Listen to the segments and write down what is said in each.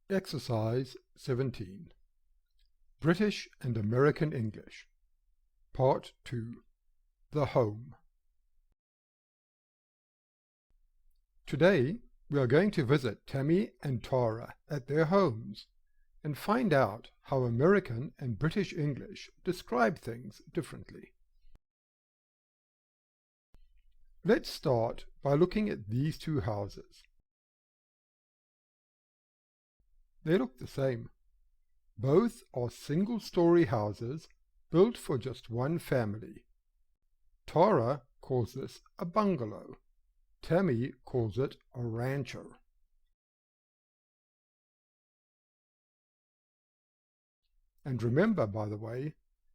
Exercise 17. British and American English. Part 2. The Home. Today we are going to visit Tammy and Tara at their homes and find out how American and British English describe things differently. Let's start by looking at these two houses. They look the same. Both are single-story houses built for just one family. Tara calls this a bungalow. Tammy calls it a rancher. And remember, by the way,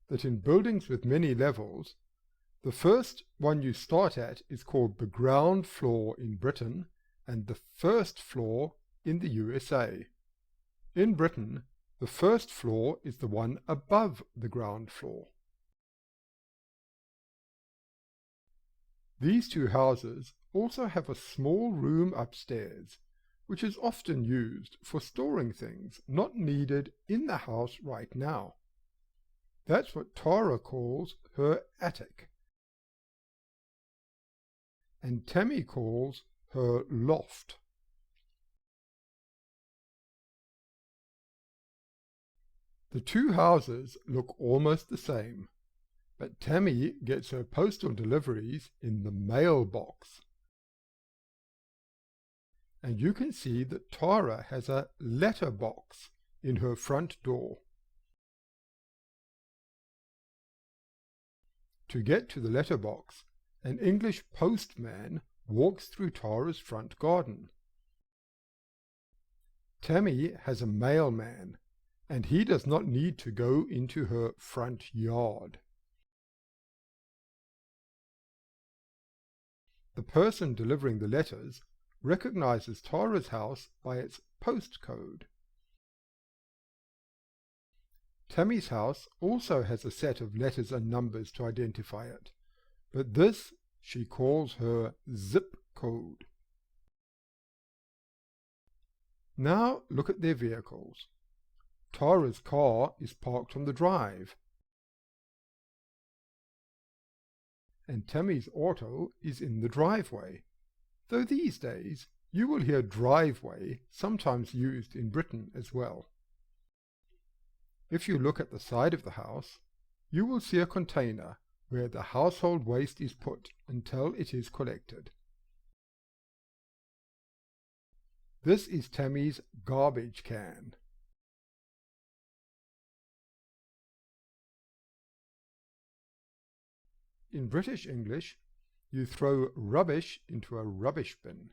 that in buildings with many levels, the first one you start at is called the ground floor in Britain and the first floor in the USA. In Britain, the first floor is the one above the ground floor. These two houses also have a small room upstairs, which is often used for storing things not needed in the house right now. That's what Tara calls her attic, and Tammy calls her loft. The two houses look almost the same, but Tammy gets her postal deliveries in the mailbox. And you can see that Tara has a letterbox in her front door. To get to the letterbox, an English postman walks through Tara's front garden. Tammy has a mailman, and he does not need to go into her front yard. The person delivering the letters recognizes Tara's house by its postcode. Tammy's house also has a set of letters and numbers to identify it, but this she calls her zip code. Now look at their vehicles. Tara's car is parked on the drive, and Tammy's auto is in the driveway, though these days you will hear driveway sometimes used in Britain as well. If you look at the side of the house, you will see a container where the household waste is put until it is collected. This is Tammy's garbage can. In British English, you throw rubbish into a rubbish bin.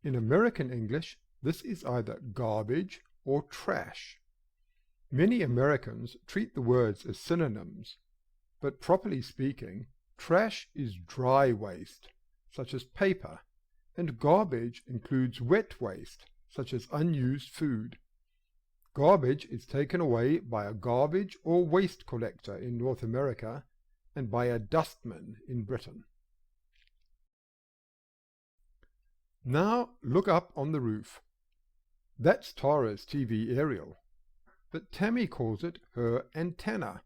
In American English, this is either garbage or trash. Many Americans treat the words as synonyms, but properly speaking, trash is dry waste, such as paper, and garbage includes wet waste, such as unused food. Garbage is taken away by a garbage or waste collector in North America and by a dustman in Britain. Now look up on the roof. That's Tara's TV aerial, but Tammy calls it her antenna,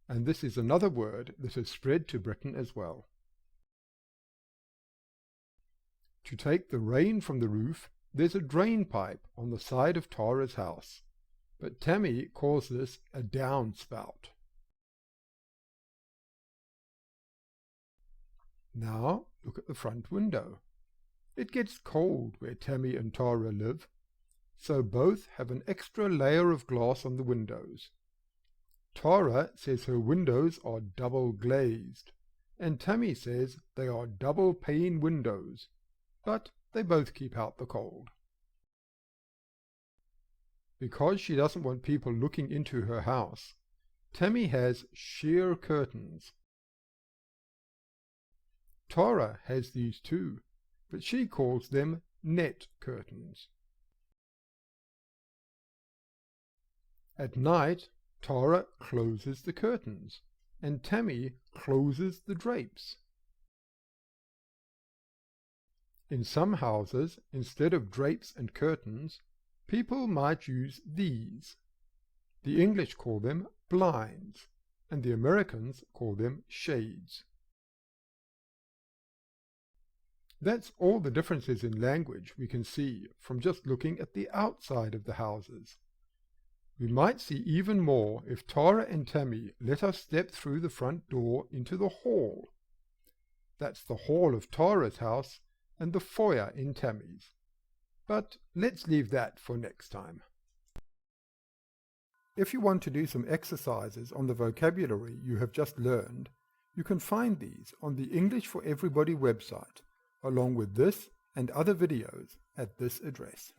and this is another word that has spread to Britain as well. To take the rain from the roof, there's a drain pipe on the side of Tara's house, but Tammy calls this a downspout. Now look at the front window. It gets cold where Tammy and Tara live, so both have an extra layer of glass on the windows. Tara says her windows are double glazed, and Tammy says they are double pane windows, but they both keep out the cold. Because she doesn't want people looking into her house, Tammy has sheer curtains. Tara has these too, but she calls them net curtains. At night, Tara closes the curtains, and Tammy closes the drapes. In some houses, instead of drapes and curtains, people might use these. The English call them blinds, and the Americans call them shades. That's all the differences in language we can see from just looking at the outside of the houses. We might see even more if Tara and Tammy let us step through the front door into the hall. That's the hall of Tara's house and the foyer in Tammy's. But let's leave that for next time. If you want to do some exercises on the vocabulary you have just learned, you can find these on the English for Everybody website, along with this and other videos at this address.